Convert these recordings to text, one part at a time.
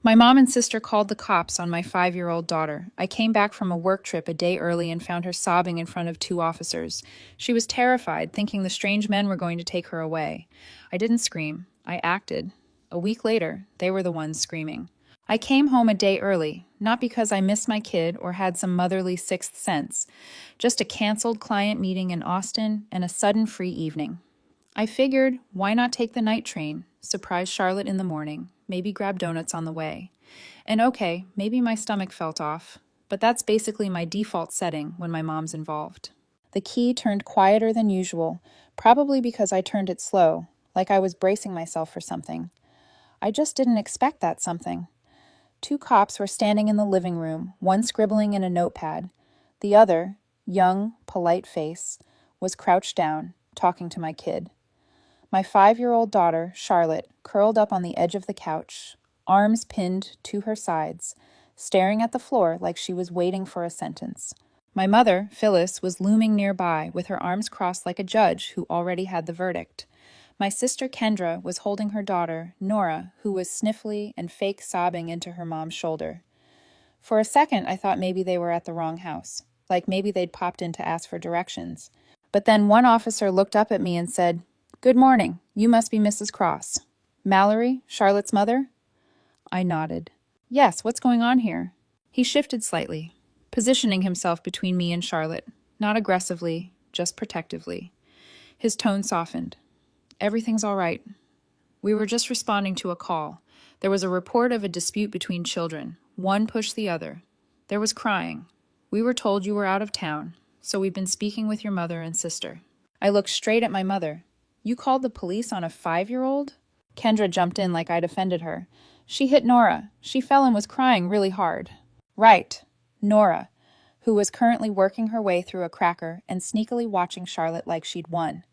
My mom and sister called the cops on my 5-year-old daughter. I came back from a work trip a day early and found her sobbing in front of 2 officers. She was terrified, thinking the strange men were going to take her away. I didn't scream. I acted. A week later, they were the ones screaming. I came home a day early, not because I missed my kid or had some motherly sixth sense, just a canceled client meeting in Austin and a sudden free evening. I figured, why not take the night train, surprise Charlotte in the morning, maybe grab donuts on the way. And okay, maybe my stomach felt off, but that's basically my default setting when my mom's involved. The key turned quieter than usual, probably because I turned it slow, like I was bracing myself for something. I just didn't expect that something. 2 cops were standing in the living room, one scribbling in a notepad. The other, young, polite face, was crouched down, talking to my kid. My 5-year-old daughter, Charlotte, curled up on the edge of the couch, arms pinned to her sides, staring at the floor like she was waiting for a sentence. My mother, Phyllis, was looming nearby, with her arms crossed like a judge who already had the verdict. My sister Kendra was holding her daughter, Nora, who was sniffly and fake sobbing into her mom's shoulder. For a second, I thought maybe they were at the wrong house, like maybe they'd popped in to ask for directions. But then one officer looked up at me and said, "Good morning. You must be Mrs. Cross. Mallory, Charlotte's mother?" I nodded. "Yes, what's going on here?" He shifted slightly, positioning himself between me and Charlotte, not aggressively, just protectively. His tone softened. "Everything's all right. We were just responding to a call. There was a report of a dispute between children. One pushed the other. There was crying. We were told you were out of town, so we've been speaking with your mother and sister." I looked straight at my mother. "You called the police on a 5-year-old?" Kendra jumped in like I'd offended her. "She hit Nora. She fell and was crying really hard." "Right. Nora, who was currently working her way through a cracker and sneakily watching Charlotte like she'd won."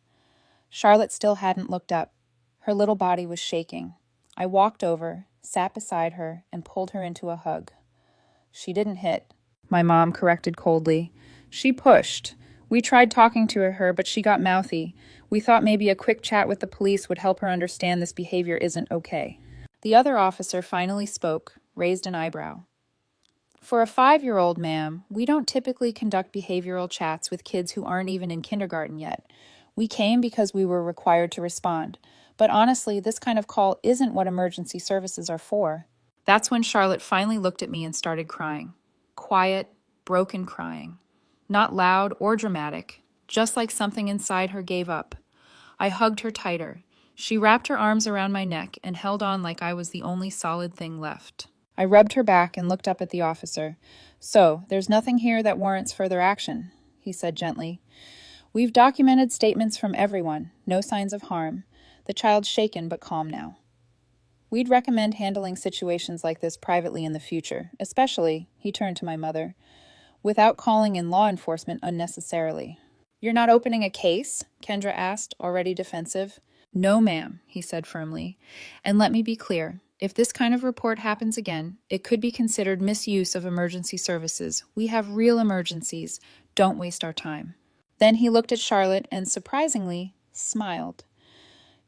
Charlotte still hadn't looked up. Her little body was shaking. I walked over, sat beside her, and pulled her into a hug. "She didn't hit," my mom corrected coldly. "She pushed. We tried talking to her, but she got mouthy. We thought maybe a quick chat with the police would help her understand this behavior isn't okay." The other officer finally spoke, raised an eyebrow. "For a 5-year-old, ma'am, we don't typically conduct behavioral chats with kids who aren't even in kindergarten yet. We came because we were required to respond. But honestly, this kind of call isn't what emergency services are for." That's when Charlotte finally looked at me and started crying. Quiet, broken crying. Not loud or dramatic, just like something inside her gave up. I hugged her tighter. She wrapped her arms around my neck and held on like I was the only solid thing left. I rubbed her back and looked up at the officer. "So, there's nothing here that warrants further action," he said gently. "We've documented statements from everyone, no signs of harm. The child's shaken but calm now. We'd recommend handling situations like this privately in the future, especially," he turned to my mother, "without calling in law enforcement unnecessarily." "You're not opening a case?" Kendra asked, already defensive. "No, ma'am," he said firmly. "And let me be clear. If this kind of report happens again, it could be considered misuse of emergency services. We have real emergencies. Don't waste our time." Then he looked at Charlotte and, surprisingly, smiled.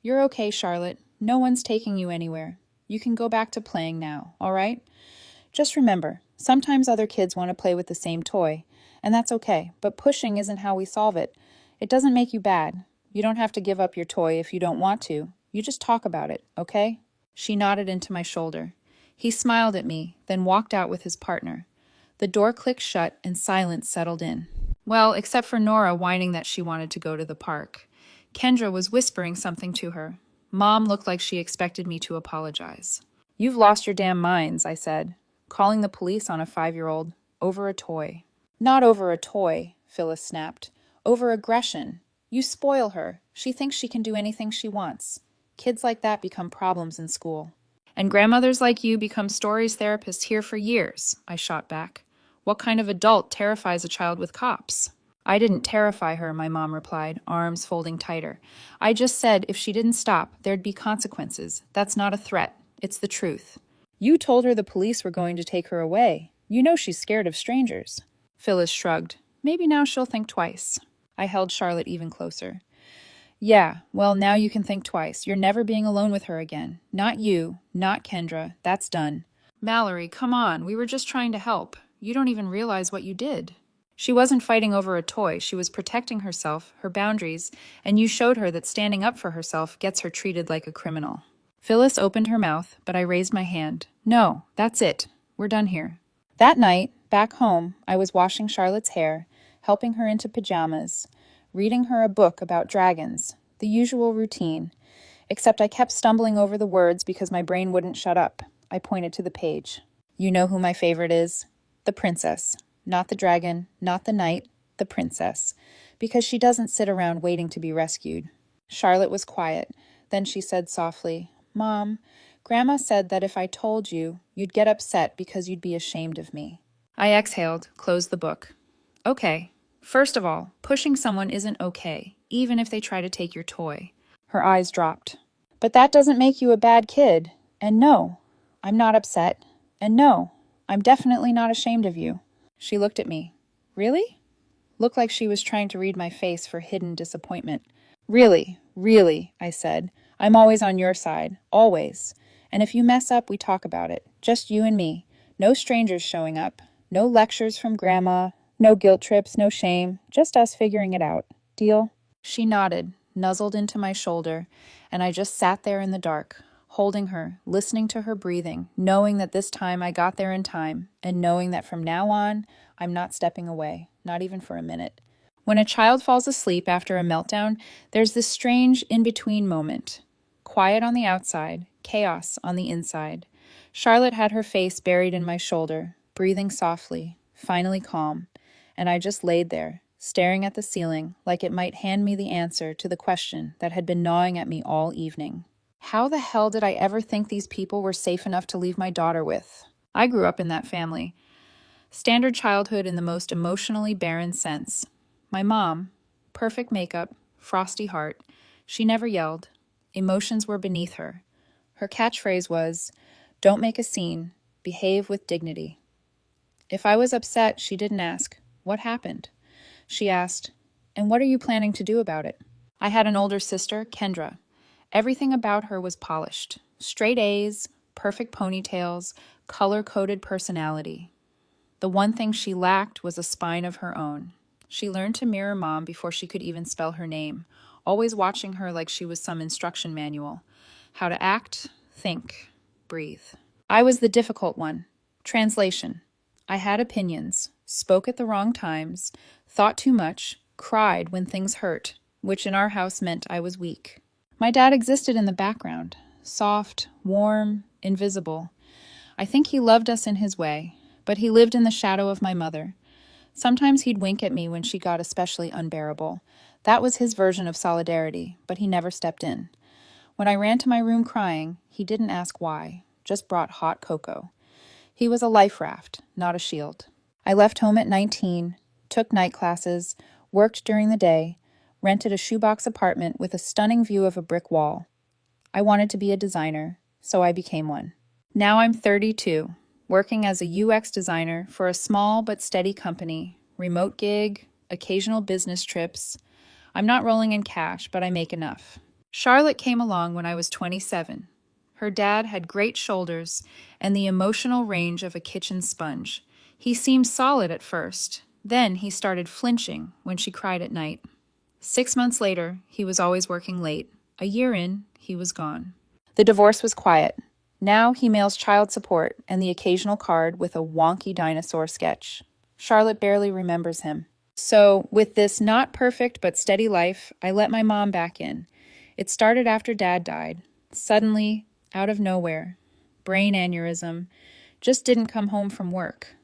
"You're okay, Charlotte. No one's taking you anywhere. You can go back to playing now, all right? Just remember, sometimes other kids want to play with the same toy, and that's okay, but pushing isn't how we solve it. It doesn't make you bad. You don't have to give up your toy if you don't want to. You just talk about it, okay?" She nodded into my shoulder. He smiled at me, then walked out with his partner. The door clicked shut and silence settled in. Well, except for Nora whining that she wanted to go to the park. Kendra was whispering something to her. Mom looked like she expected me to apologize. "You've lost your damn minds," I said, calling the police on a 5-year-old over a toy. "Not over a toy," Phyllis snapped. "Over aggression. You spoil her. She thinks she can do anything she wants. Kids like that become problems in school." "And grandmothers like you become stories therapists here for years," I shot back. "What kind of adult terrifies a child with cops?" "I didn't terrify her," my mom replied, arms folding tighter. "I just said if she didn't stop, there'd be consequences. That's not a threat. It's the truth." "You told her the police were going to take her away. You know she's scared of strangers." Phyllis shrugged. "Maybe now she'll think twice." I held Charlotte even closer. "Yeah, well, now you can think twice. You're never being alone with her again. Not you, not Kendra. That's done. Mallory, come on, we were just trying to help. You don't even realize what you did. She wasn't fighting over a toy, she was protecting herself, her boundaries, and you showed her that standing up for herself gets her treated like a criminal. Phyllis opened her mouth, but I raised my hand. No, that's it. We're done here. That night, back home, I was washing Charlotte's hair, helping her into pajamas, reading her a book about dragons, the usual routine, except I kept stumbling over the words because my brain wouldn't shut up. I pointed to the page. You know who my favorite is? The princess. Not the dragon, not the knight, the princess. Because she doesn't sit around waiting to be rescued. Charlotte was quiet. Then she said softly, Mom, Grandma said that if I told you, you'd get upset because you'd be ashamed of me. I exhaled, closed the book. Okay. First of all, pushing someone isn't okay, even if they try to take your toy. Her eyes dropped. But that doesn't make you a bad kid. And no, I'm not upset. And no, I'm definitely not ashamed of you. She looked at me. Really? Looked like she was trying to read my face for hidden disappointment. Really, I said. I'm always on your side. Always. And if you mess up, we talk about it. Just you and me. No strangers showing up. No lectures from Grandma. No guilt trips, no shame. Just us figuring it out. Deal? She nodded, nuzzled into my shoulder, and I just sat there in the dark, holding her, listening to her breathing, knowing that this time I got there in time, and knowing that from now on, I'm not stepping away, not even for a minute. When a child falls asleep after a meltdown, there's this strange in-between moment. Quiet on the outside, chaos on the inside. Charlotte had her face buried in my shoulder, breathing softly, finally calm, and I just laid there, staring at the ceiling like it might hand me the answer to the question that had been gnawing at me all evening. How the hell did I ever think these people were safe enough to leave my daughter with? I grew up in that family. Standard childhood in the most emotionally barren sense. My mom, perfect makeup, frosty heart, she never yelled. Emotions were beneath her. Her catchphrase was, "Don't make a scene, behave with dignity." If I was upset, she didn't ask, "What happened?" She asked, "And what are you planning to do about it?" I had an older sister, Kendra. Everything about her was polished. Straight A's, perfect ponytails, color-coded personality. The one thing she lacked was a spine of her own. She learned to mirror Mom before she could even spell her name, always watching her like she was some instruction manual. How to act, think, breathe. I was the difficult one. Translation. I had opinions, spoke at the wrong times, thought too much, cried when things hurt, which in our house meant I was weak. My dad existed in the background, soft, warm, invisible. I think he loved us in his way, but he lived in the shadow of my mother. Sometimes he'd wink at me when she got especially unbearable. That was his version of solidarity, but he never stepped in. When I ran to my room crying, he didn't ask why, just brought hot cocoa. He was a life raft, not a shield. I left home at 19, took night classes, worked during the day, rented a shoebox apartment with a stunning view of a brick wall. I wanted to be a designer, so I became one. Now I'm 32, working as a UX designer for a small but steady company, remote gig, occasional business trips. I'm not rolling in cash, but I make enough. Charlotte came along when I was 27. Her dad had great shoulders and the emotional range of a kitchen sponge. He seemed solid at first. Then he started flinching when she cried at night. 6 months later, he was always working late. A year in, he was gone. The divorce was quiet. Now he mails child support and the occasional card with a wonky dinosaur sketch. Charlotte barely remembers him. So, with this not perfect but steady life, I let my mom back in. It started after Dad died. Suddenly, out of nowhere. Brain aneurysm. Just didn't come home from work.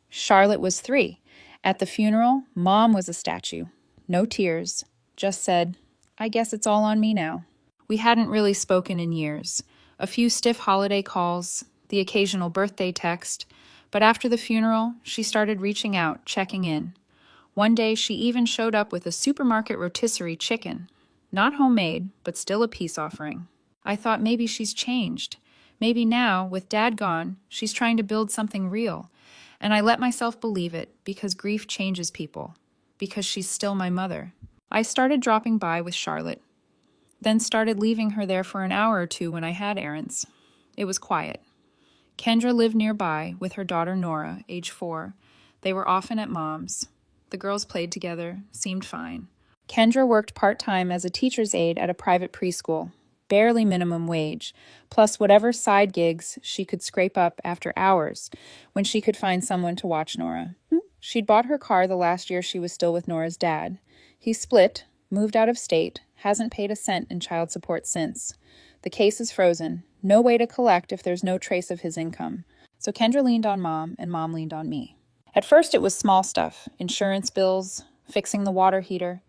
Charlotte was 3. At the funeral, Mom was a statue. No tears. Just said, "I guess it's all on me now." We hadn't really spoken in years. A few stiff holiday calls, the occasional birthday text, but after the funeral, she started reaching out, checking in. One day, she even showed up with a supermarket rotisserie chicken. Not homemade, but still a peace offering. I thought maybe she's changed. Maybe now, with Dad gone, she's trying to build something real. And I let myself believe it because grief changes people. Because she's still my mother. I started dropping by with Charlotte. Then started leaving her there for an hour or two when I had errands. It was quiet. Kendra lived nearby with her daughter Nora, age 4. They were often at Mom's. The girls played together, seemed fine. Kendra worked part-time as a teacher's aide at a private preschool, barely minimum wage, plus whatever side gigs she could scrape up after hours when she could find someone to watch Nora. She'd bought her car the last year she was still with Nora's dad. He split, moved out of state, hasn't paid a cent in child support since. The case is frozen. No way to collect if there's no trace of his income. So Kendra leaned on Mom, and Mom leaned on me. At first it was small stuff, insurance bills, fixing the water heater.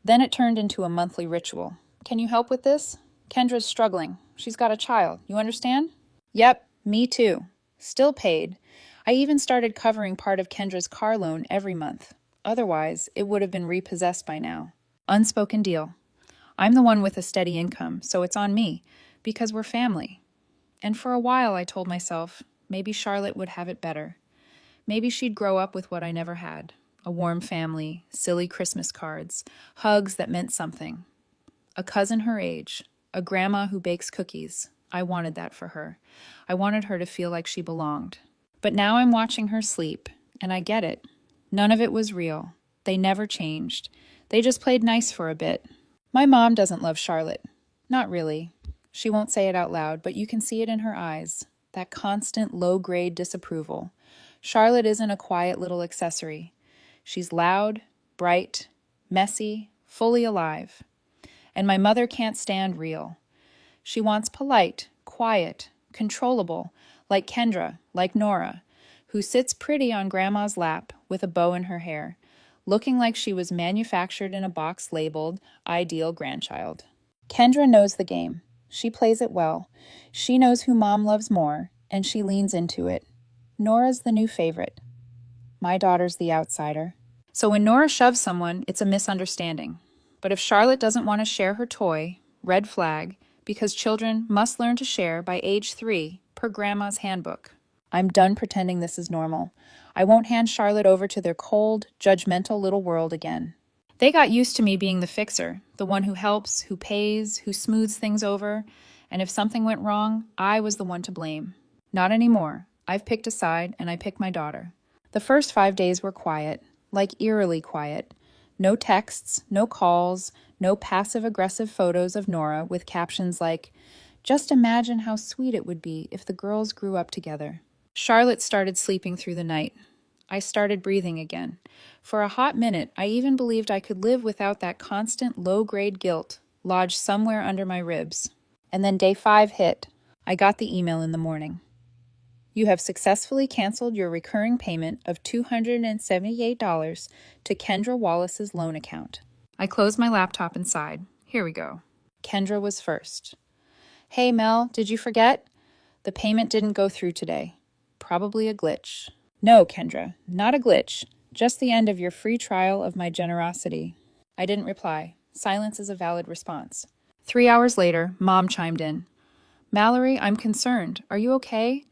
Then it turned into a monthly ritual. Can you help with this? Kendra's struggling. She's got a child. You understand? Yep, me too. Still paid. I even started covering part of Kendra's car loan every month. Otherwise, it would have been repossessed by now. Unspoken deal. I'm the one with a steady income, so it's on me, because we're family. And for a while I told myself, maybe Charlotte would have it better. Maybe she'd grow up with what I never had. A warm family, silly Christmas cards, hugs that meant something. A cousin her age, a grandma who bakes cookies. I wanted that for her. I wanted her to feel like she belonged. But now I'm watching her sleep, and I get it. None of it was real. They never changed. They just played nice for a bit. My mom doesn't love Charlotte. Not really. She won't say it out loud, but you can see it in her eyes. That constant low-grade disapproval. Charlotte isn't a quiet little accessory. She's loud, bright, messy, fully alive. And my mother can't stand real. She wants polite, quiet, controllable, like Kendra, like Nora, who sits pretty on Grandma's lap with a bow in her hair, looking like she was manufactured in a box labeled Ideal Grandchild. Kendra knows the game. She plays it well. She knows who Mom loves more, and she leans into it. Nora's the new favorite. My daughter's the outsider. So when Nora shoves someone, it's a misunderstanding. But if Charlotte doesn't want to share her toy, red flag, because children must learn to share by age 3 per Grandma's handbook. I'm done pretending this is normal. I won't hand Charlotte over to their cold, judgmental little world again. They got used to me being the fixer, the one who helps, who pays, who smooths things over, and if something went wrong, I was the one to blame. Not anymore. I've picked a side, and I pick my daughter. The first 5 days were quiet, like eerily quiet. No texts, no calls, no passive-aggressive photos of Nora with captions like, "Just imagine how sweet it would be if the girls grew up together." Charlotte started sleeping through the night. I started breathing again. For a hot minute, I even believed I could live without that constant low-grade guilt lodged somewhere under my ribs. And then day 5 hit. I got the email in the morning. You have successfully canceled your recurring payment of $278 to Kendra Wallace's loan account. I closed my laptop and sighed. Here we go. Kendra was first. Hey, Mel, did you forget? The payment didn't go through today. Probably a glitch. No, Kendra, not a glitch. Just the end of your free trial of my generosity. I didn't reply. Silence is a valid response. 3 hours later, Mom chimed in. Mallory, I'm concerned. Are you okay?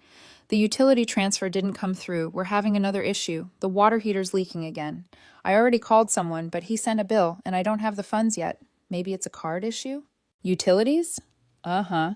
The utility transfer didn't come through. We're having another issue. The water heater's leaking again. I already called someone, but he sent a bill, and I don't have the funds yet. Maybe it's a card issue? Utilities? Uh-huh.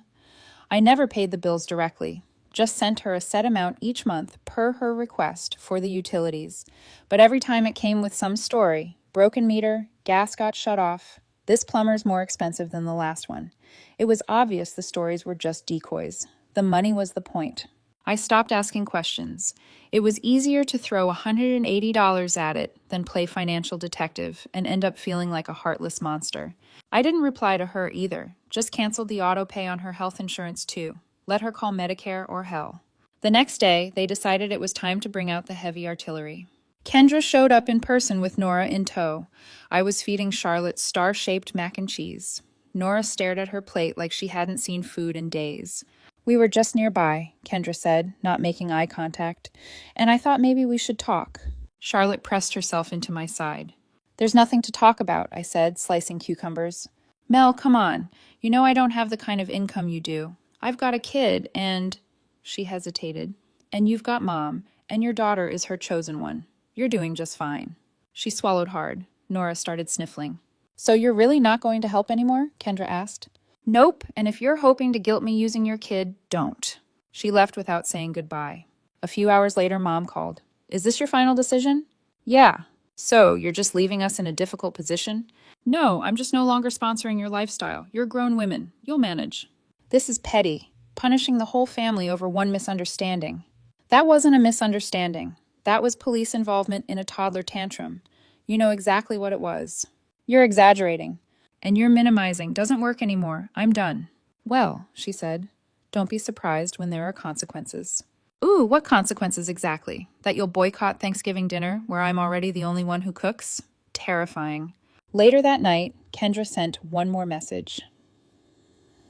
I never paid the bills directly. Just sent her a set amount each month per her request for the utilities. But every time it came with some story, broken meter, gas got shut off, this plumber's more expensive than the last one. It was obvious the stories were just decoys. The money was the point. I stopped asking questions. It was easier to throw $180 at it than play financial detective and end up feeling like a heartless monster. I didn't reply to her either, just canceled the auto pay on her health insurance too. Let her call Medicare or hell. The next day, they decided it was time to bring out the heavy artillery. Kendra showed up in person with Nora in tow. I was feeding Charlotte star-shaped mac and cheese. Nora stared at her plate like she hadn't seen food in days. We were just nearby, Kendra said, not making eye contact, and I thought maybe we should talk. Charlotte pressed herself into my side. There's nothing to talk about, I said, slicing cucumbers. Mel, come on. You know I don't have the kind of income you do. I've got a kid, and... She hesitated. And you've got Mom, and your daughter is her chosen one. You're doing just fine. She swallowed hard. Nora started sniffling. So you're really not going to help anymore? Kendra asked. Nope, and if you're hoping to guilt me using your kid, don't. She left without saying goodbye. A few hours later, Mom called. Is this your final decision? Yeah. So, you're just leaving us in a difficult position? No, I'm just no longer sponsoring your lifestyle. You're grown women. You'll manage. This is petty, punishing the whole family over one misunderstanding. That wasn't a misunderstanding. That was police involvement in a toddler tantrum. You know exactly what it was. You're exaggerating. And you're minimizing. Doesn't work anymore. I'm done. Well, she said, don't be surprised when there are consequences. Ooh, what consequences exactly? That you'll boycott Thanksgiving dinner, where I'm already the only one who cooks? Terrifying. Later that night, Kendra sent one more message.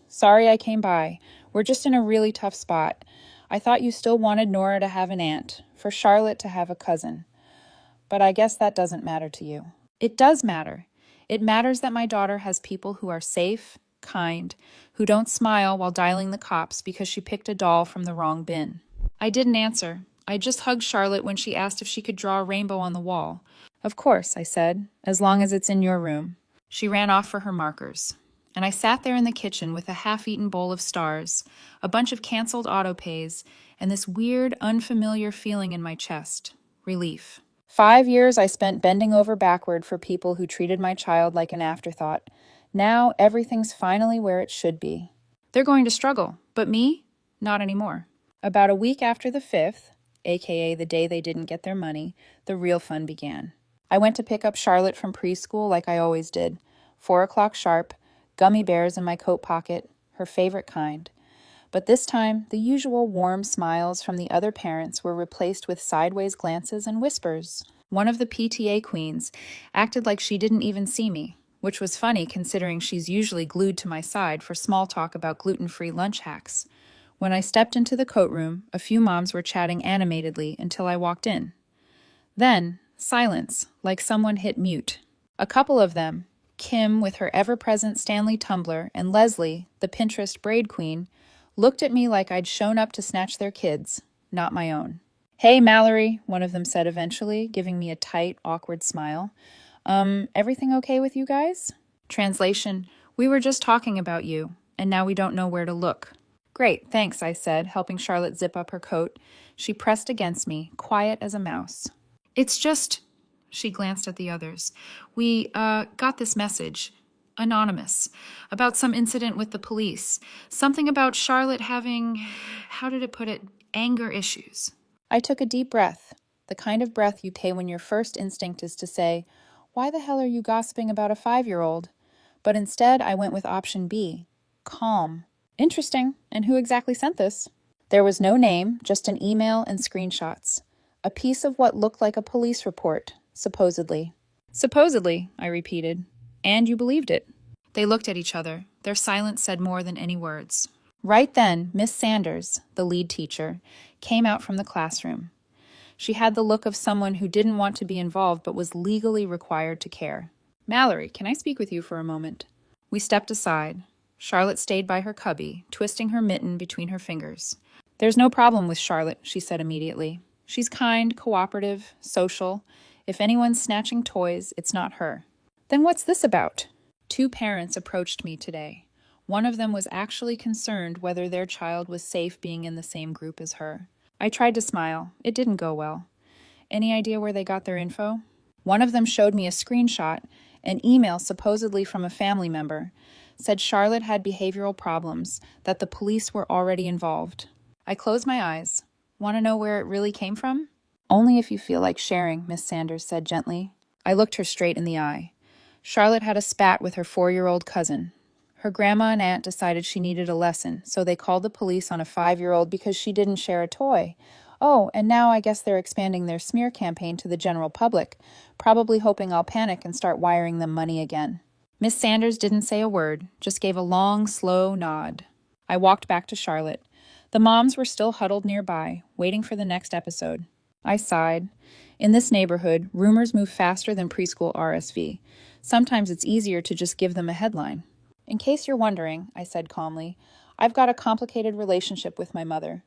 Sorry I came by. We're just in a really tough spot. I thought you still wanted Nora to have an aunt, for Charlotte to have a cousin. But I guess that doesn't matter to you. It does matter. It matters that my daughter has people who are safe, kind, who don't smile while dialing the cops because she picked a doll from the wrong bin. I didn't answer. I just hugged Charlotte when she asked if she could draw a rainbow on the wall. Of course, I said, as long as it's in your room. She ran off for her markers. And I sat there in the kitchen with a half-eaten bowl of stars, a bunch of canceled autopays, and this weird, unfamiliar feeling in my chest. Relief. 5 years I spent bending over backward for people who treated my child like an afterthought. Now everything's finally where it should be. They're going to struggle, but me? Not anymore. About a week after the 5th, aka the day they didn't get their money, the real fun began. I went to pick up Charlotte from preschool like I always did. 4 o'clock sharp, gummy bears in my coat pocket, her favorite kind. But this time, the usual warm smiles from the other parents were replaced with sideways glances and whispers. One of the PTA queens acted like she didn't even see me, which was funny considering she's usually glued to my side for small talk about gluten-free lunch hacks. When I stepped into the coat room, a few moms were chatting animatedly until I walked in. Then, silence, like someone hit mute. A couple of them, Kim with her ever-present Stanley tumbler and Leslie, the Pinterest braid queen, looked at me like I'd shown up to snatch their kids, not my own. Hey, Mallory, one of them said eventually, giving me a tight, awkward smile. Everything okay with you guys? Translation, we were just talking about you, and now we don't know where to look. Great, thanks, I said, helping Charlotte zip up her coat. She pressed against me, quiet as a mouse. It's just, she glanced at the others. We, got this message, anonymous, about some incident with the police. Something about Charlotte having, how did it put it, anger issues. I took a deep breath, the kind of breath you take when your first instinct is to say, why the hell are you gossiping about a 5-year-old? But instead, I went with option B, calm. Interesting. And who exactly sent this? There was no name, just an email and screenshots. A piece of what looked like a police report, supposedly. Supposedly, I repeated. And you believed it. They looked at each other. Their silence said more than any words. Right then, Miss Sanders, the lead teacher, came out from the classroom. She had the look of someone who didn't want to be involved but was legally required to care. Mallory, can I speak with you for a moment? We stepped aside. Charlotte stayed by her cubby, twisting her mitten between her fingers. There's no problem with Charlotte, she said immediately. She's kind, cooperative, social. If anyone's snatching toys, it's not her. Then what's this about? 2 parents approached me today. One of them was actually concerned whether their child was safe being in the same group as her. I tried to smile. It didn't go well. Any idea where they got their info? One of them showed me a screenshot, an email supposedly from a family member, said Charlotte had behavioral problems, that the police were already involved. I closed my eyes. Want to know where it really came from? Only if you feel like sharing, Miss Sanders said gently. I looked her straight in the eye. Charlotte had a spat with her 4-year-old cousin. Her grandma and aunt decided she needed a lesson, so they called the police on a 5-year-old because she didn't share a toy. Oh, and now I guess they're expanding their smear campaign to the general public, probably hoping I'll panic and start wiring them money again. Miss Sanders didn't say a word, just gave a long, slow nod. I walked back to Charlotte. The moms were still huddled nearby, waiting for the next episode. I sighed. In this neighborhood, rumors move faster than preschool RSV. Sometimes it's easier to just give them a headline. In case you're wondering, I said calmly, I've got a complicated relationship with my mother.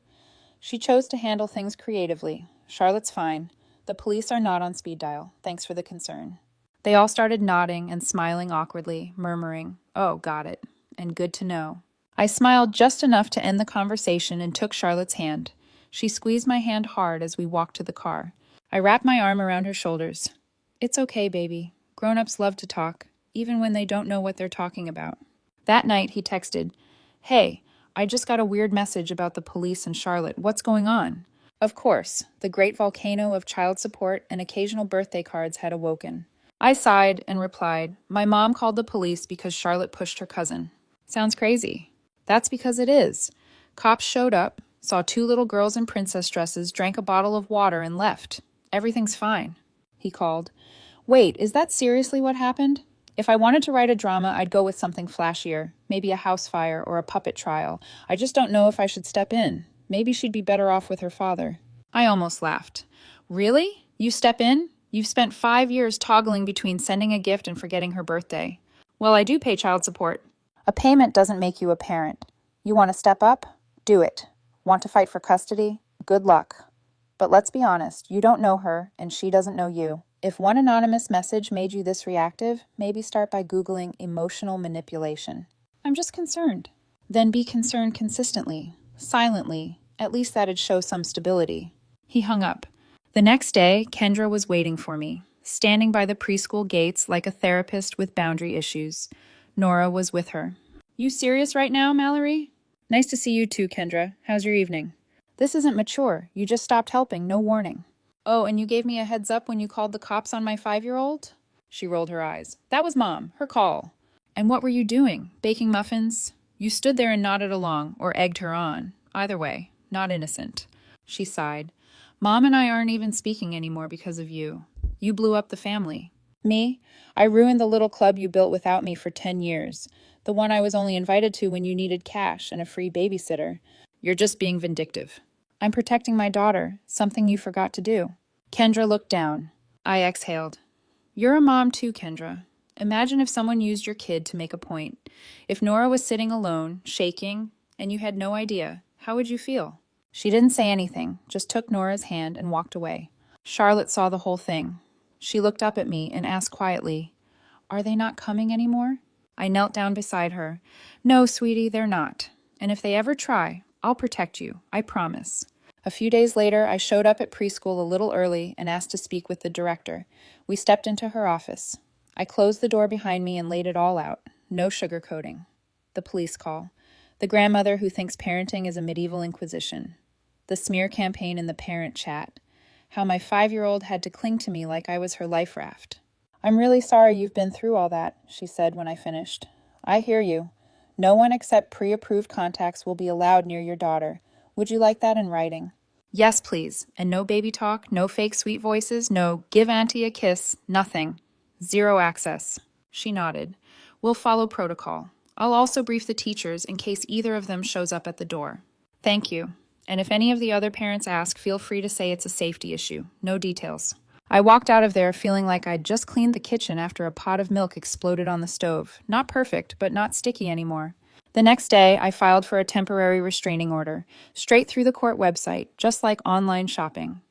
She chose to handle things creatively. Charlotte's fine. The police are not on speed dial. Thanks for the concern. They all started nodding and smiling awkwardly, murmuring, oh, got it, and good to know. I smiled just enough to end the conversation and took Charlotte's hand. She squeezed my hand hard as we walked to the car. I wrapped my arm around her shoulders. It's okay, baby. Grown-ups love to talk, even when they don't know what they're talking about. That night, he texted, Hey, I just got a weird message about the police in Charlotte. What's going on? Of course, the great volcano of child support and occasional birthday cards had awoken. I sighed and replied, My mom called the police because Charlotte pushed her cousin. Sounds crazy. That's because it is. Cops showed up, saw two little girls in princess dresses, drank a bottle of water, and left. Everything's fine. He called. Wait, is that seriously what happened? If I wanted to write a drama, I'd go with something flashier, maybe a house fire or a puppet trial. I just don't know if I should step in. Maybe she'd be better off with her father. I almost laughed. Really? You step in? You've spent 5 years toggling between sending a gift and forgetting her birthday. Well, I do pay child support. A payment doesn't make you a parent. You want to step up? Do it. Want to fight for custody? Good luck. But let's be honest, you don't know her, and she doesn't know you. If one anonymous message made you this reactive, maybe start by Googling emotional manipulation. I'm just concerned. Then be concerned consistently, silently. At least that'd show some stability. He hung up. The next day, Kendra was waiting for me, standing by the preschool gates like a therapist with boundary issues. Nora was with her. You serious right now, Mallory? Nice to see you too, Kendra. How's your evening? This isn't mature. You just stopped helping, no warning. Oh, and you gave me a heads up when you called the cops on my 5-year-old? She rolled her eyes. That was Mom, her call. And what were you doing? Baking muffins? You stood there and nodded along, or egged her on. Either way, not innocent. She sighed. Mom and I aren't even speaking anymore because of you. You blew up the family. Me? I ruined the little club you built without me for 10 years. The one I was only invited to when you needed cash and a free babysitter. You're just being vindictive. I'm protecting my daughter, something you forgot to do. Kendra looked down. I exhaled. You're a mom too, Kendra. Imagine if someone used your kid to make a point. If Nora was sitting alone, shaking, and you had no idea, how would you feel? She didn't say anything, just took Nora's hand and walked away. Charlotte saw the whole thing. She looked up at me and asked quietly, Are they not coming anymore? I knelt down beside her. No, sweetie, they're not. And if they ever try, I'll protect you, I promise. A few days later, I showed up at preschool a little early and asked to speak with the director. We stepped into her office. I closed the door behind me and laid it all out. No sugarcoating. The police call. The grandmother who thinks parenting is a medieval inquisition. The smear campaign in the parent chat. How my 5-year-old had to cling to me like I was her life raft. I'm really sorry you've been through all that, she said when I finished. I hear you. No one except pre-approved contacts will be allowed near your daughter. Would you like that in writing? Yes, please. And no baby talk, no fake sweet voices, no give auntie a kiss, nothing. 0 access. She nodded. We'll follow protocol. I'll also brief the teachers in case either of them shows up at the door. Thank you. And if any of the other parents ask, feel free to say it's a safety issue. No details. I walked out of there feeling like I'd just cleaned the kitchen after a pot of milk exploded on the stove. Not perfect, but not sticky anymore. The next day, I filed for a temporary restraining order, straight through the court website, just like online shopping.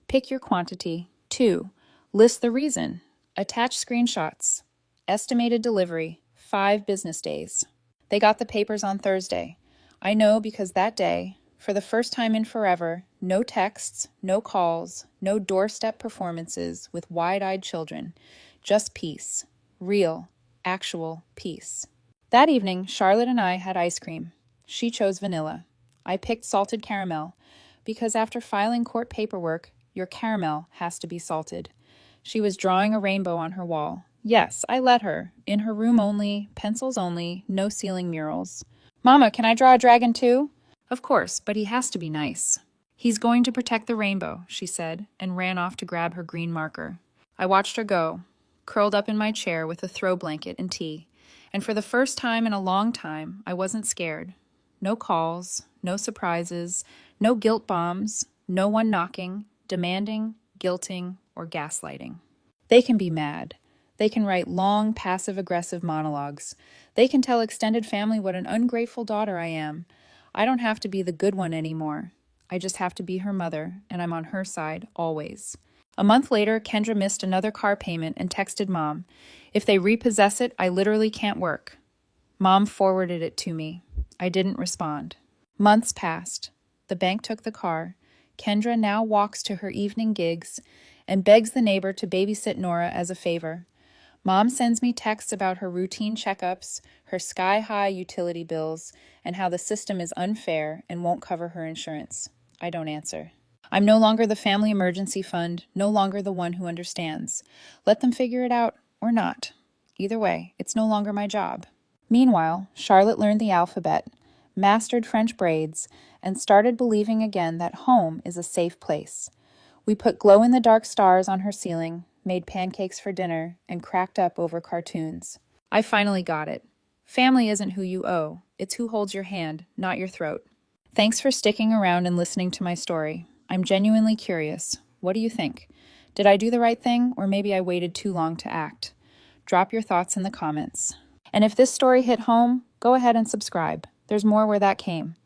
Pick your quantity. 2. List the reason. Attach screenshots. Estimated delivery, 5 business days. They got the papers on Thursday. I know because that day, for the first time in forever, no texts, no calls, no doorstep performances with wide-eyed children. Just peace. Real, actual peace. That evening, Charlotte and I had ice cream. She chose vanilla. I picked salted caramel, because after filing court paperwork, your caramel has to be salted. She was drawing a rainbow on her wall. Yes, I let her. In her room only, pencils only, no ceiling murals. Mama, can I draw a dragon too? Of course, but he has to be nice. He's going to protect the rainbow, she said, and ran off to grab her green marker. I watched her go, curled up in my chair with a throw blanket and tea. And for the first time in a long time, I wasn't scared. No calls, no surprises, no guilt bombs, no one knocking, demanding, guilting, or gaslighting. They can be mad. They can write long, passive-aggressive monologues. They can tell extended family what an ungrateful daughter I am. I don't have to be the good one anymore. I just have to be her mother, and I'm on her side always. A month later, Kendra missed another car payment and texted Mom. If they repossess it, I literally can't work. Mom forwarded it to me. I didn't respond. Months passed. The bank took the car. Kendra now walks to her evening gigs and begs the neighbor to babysit Nora as a favor. Mom sends me texts about her routine checkups, her sky-high utility bills, and how the system is unfair and won't cover her insurance. I don't answer. I'm no longer the family emergency fund, no longer the one who understands. Let them figure it out or not. Either way, it's no longer my job. Meanwhile, Charlotte learned the alphabet, mastered French braids, and started believing again that home is a safe place. We put glow-in-the-dark stars on her ceiling, made pancakes for dinner, and cracked up over cartoons. I finally got it. Family isn't who you owe. It's who holds your hand, not your throat. Thanks for sticking around and listening to my story. I'm genuinely curious. What do you think? Did I do the right thing, or maybe I waited too long to act? Drop your thoughts in the comments. And if this story hit home, go ahead and subscribe. There's more where that came.